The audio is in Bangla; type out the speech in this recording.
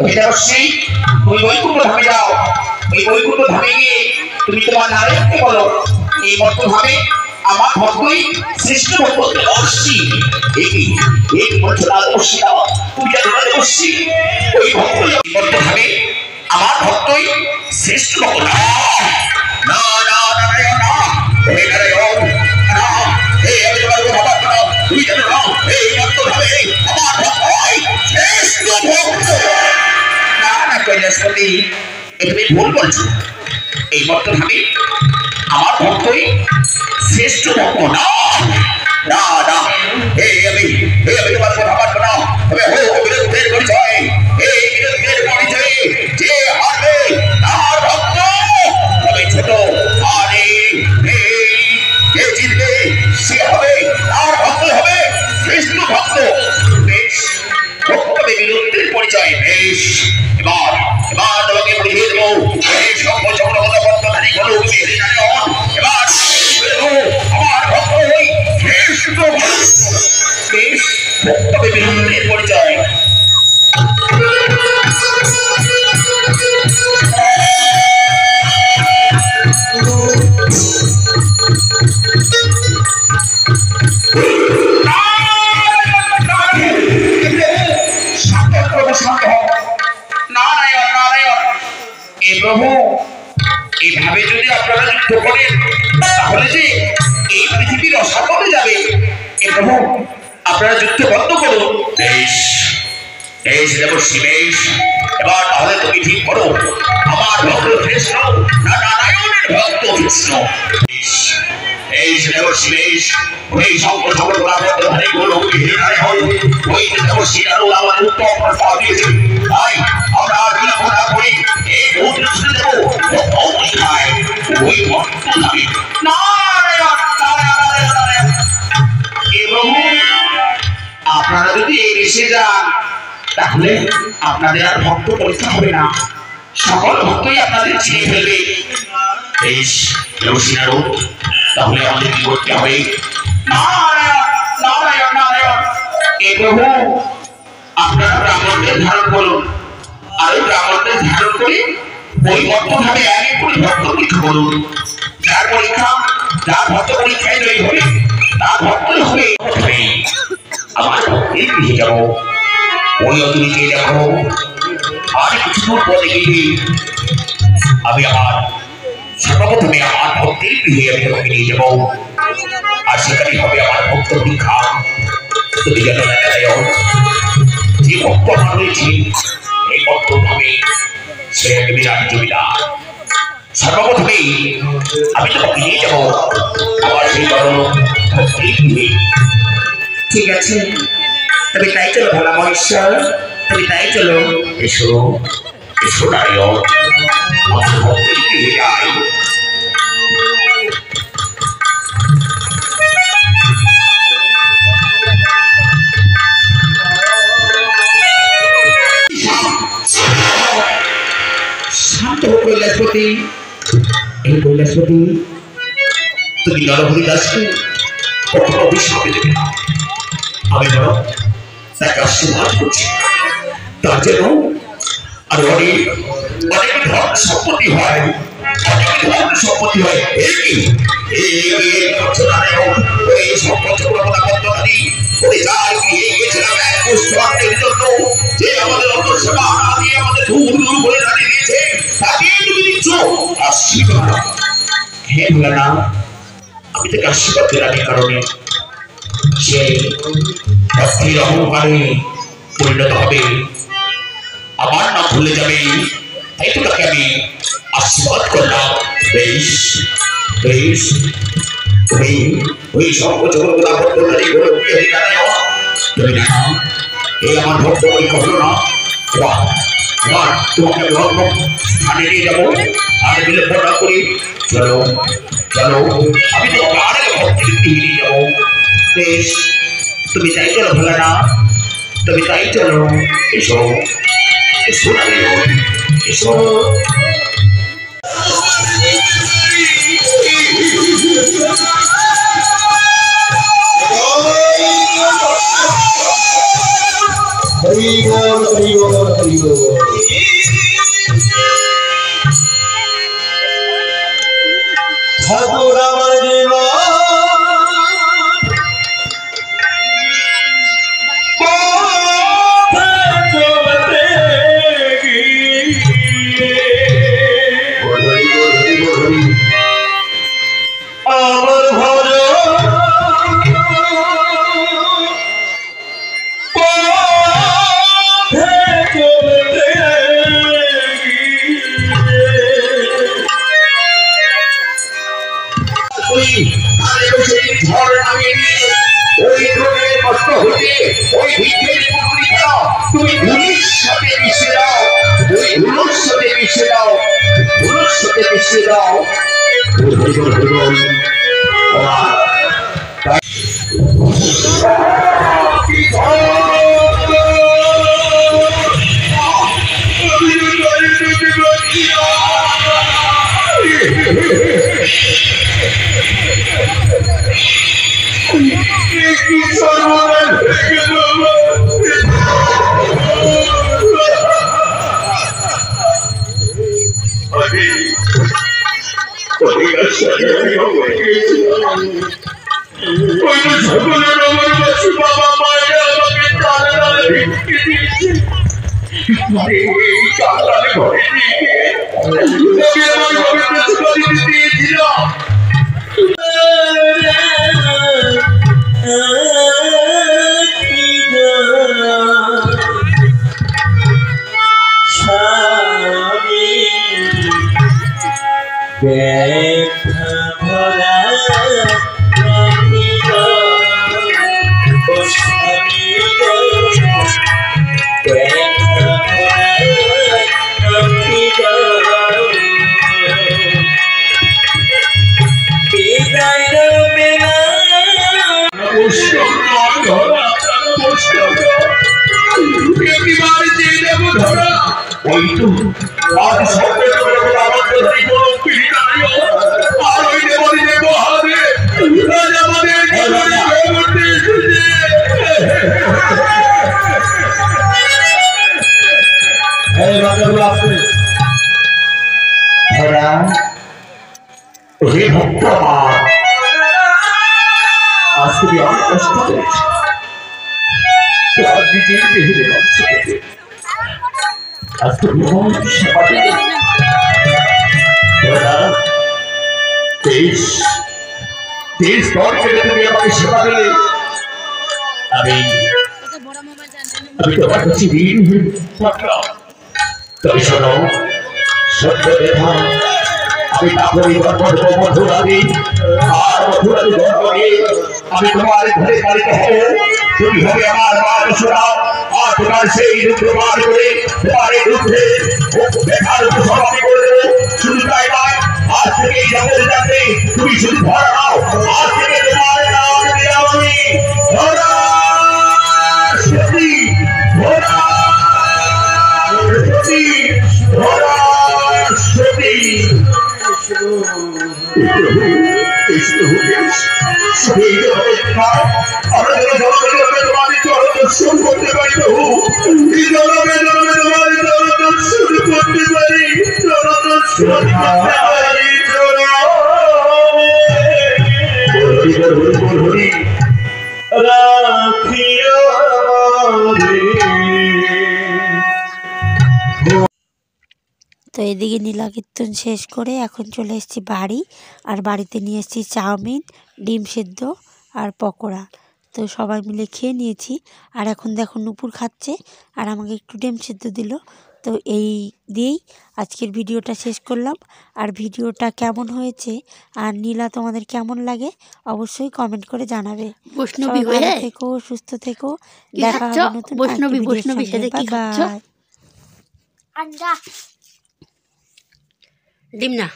অবশ্যই তুমি বৈকুণ্ঠ ধামে যাও। ওই বৈকুণ্ঠ ধামে গিয়ে তুমি তোমার নারায়ণকে বলো এই বর্তভাবে আমার ভক্তই শ্রেষ্ঠ ভক্ত অবশ্যই এই বলছো না অবশ্যই তুমি জানো না অবশ্যই ওই ভক্ত বর্তভাবে আমার ভক্তই শ্রেষ্ঠ ভক্ত না না না নারায়ণ না হে নারায়ণ না হে আমি তোমার ভগবান না তুমি জানো না এই বর্তভাবে আমার ভক্তই শ্রেষ্ঠ ভক্ত না না কৈলাসপতি তুমি ভুল বলছো। এই বর্তভাবে আমার ভক্তই শ্রেষ্ঠ ভক্ত না না না হে আমি তোমার ভগবান না তবে হো বিরুদ্ধের পরিচয় এই বিরুদ্ধের পরিচয়ে যে হারবে তার ভক্ত তবে ছোট আরে যে জিতবে সে হবে তার ভক্ত হবে শ্রেষ্ঠ ভক্ত। বেশ ভক্তবে বিরুদ্ধের পরিচয় বেশ এবার তোমাকে বুঝিয়ে দেবো এই সকল সকল বর্তমানে কোনো এবার আমার ভক্ত হই শ্রেষ্ঠ বেশ ভক্তবে বিরুদ্ধের পরিচয় প্রভু এইভাবে যদি আপনারা যুদ্ধ করেন তাহলে যে এই পৃথিবীর অসাধনে যাবে। এ প্রভু আপনারা যুদ্ধ বন্ধ করুন। বেশ বেশ দেবশ্রী বেশ এবার তাহলে তুমি ঠিক করো আমার ভক্ত কৃষ্ণ না নারায়ণের ভক্ত কৃষ্ণ। এই দেবশ্রী বেশ ওই শঙ্কর শঙ্কর ধরে বলো ওই দেবশ্রী আমার উত্তম প্রস্তাব দিয়েছে তাই আমরা বিলম্ব না করি এই ভূত দেব ওই ভক্ত নামে আপনারা যদি এই দেশে যান তাহলে আপনাদের আর ভক্ত পরীক্ষা হবে না সকল ভক্তই আপনাদের চিনে ফেলবে। বেশ তাহলে আমাদের কি করতে হবে? প্রভু আপনারা ব্রাহ্মণদের ধারণ করুন আর ওই ব্রাহ্মণদের ধারণ করে ওই বর্তভাবে এক করে ভক্ত পরীক্ষা করুন। যার ভক্ত পরীক্ষায় জয়ী হবে তার ভক্তই হবে। আমার ভক্তের গৃহে যাব ওই অদূরকে দেখো আর কিছু দূর পরে গিয়ে আমি আমার সর্বপ্রথমে আমার ভক্তের গৃহে আমি তোমাকে নিয়ে যাবো আর সেখানে হবে আমার ভক্ত পরীক্ষা। তুমি জানো না নারায়ণ যে ভক্ত আমার রয়েছে এই বর্তভাবে সে এক বিরাট জমিদার। সর্বপ্রথমে আমি তোমাকে নিয়ে যাবো আমার সেই বড় ভক্তের গৃহে। ঠিক আছে তবে তাই চলো ভোলা মহেশ্বর তুমি তাই চলো। এসো এসো নারায়ণ আমার ভক্তের গৃহে যাই। শান্ত কৈলাসপতি এই কৈলাসপতি তুমি নরহরি দাসকে কখনো অভিশাপ দেবে না। আমি বরং তাকে আশীর্বাদ করছি তার যেন আর অনেক অনেক ধন সম্পত্তি হয় আমি তাকে আশীর্বাদ দিলাম এই কারণে সে অস্থির অহংকারে পরিণত হবে আমার নাম ভুলে যাবে তাই তো তাকে আমি আশীর্বাদ করলাম। বেশ বেশ তুমি ওই সর্বোচ্চ তুমি দেখো এই আমার ভক্ত ওই করলো না এবার তোমাকে স্থানে নিয়ে যাবো আর বিলম্ব না করি চলো চলো আমি তোমাকে আরেক ভক্তের দিকে নিয়ে যাবো। বেশ তুমি তাই চলো ভোলা না তুমি তাই চলো। এসো এসো এসো হরি বল হরি বল হরি বল। দাও তো এদিকে নীলা কীর্তন শেষ করে এখন চলে এসেছি বাড়ি। আর বাড়িতে নিয়ে এসেছি চাউমিন, ডিম সেদ্ধ আর পকোড়া। তো সবাই মিলে খেয়ে নিয়েছি। আর এখন দেখো নুপুর খাচ্ছে আর আমাকে একটু ডিম সেদ্ধ দিল। তো এই দিয়েই আজকের ভিডিওটা শেষ করলাম। আর ভিডিওটা কেমন হয়েছে আর নীলা তোমাদের কেমন লাগে অবশ্যই কমেন্ট করে জানাবে। বৈষ্ণবী ভালো থেকো, সুস্থ থেকো, দেখা হবে নতুন বৈষ্ণবী সাথে কি খাচ্ছ? বাই। ডিম না।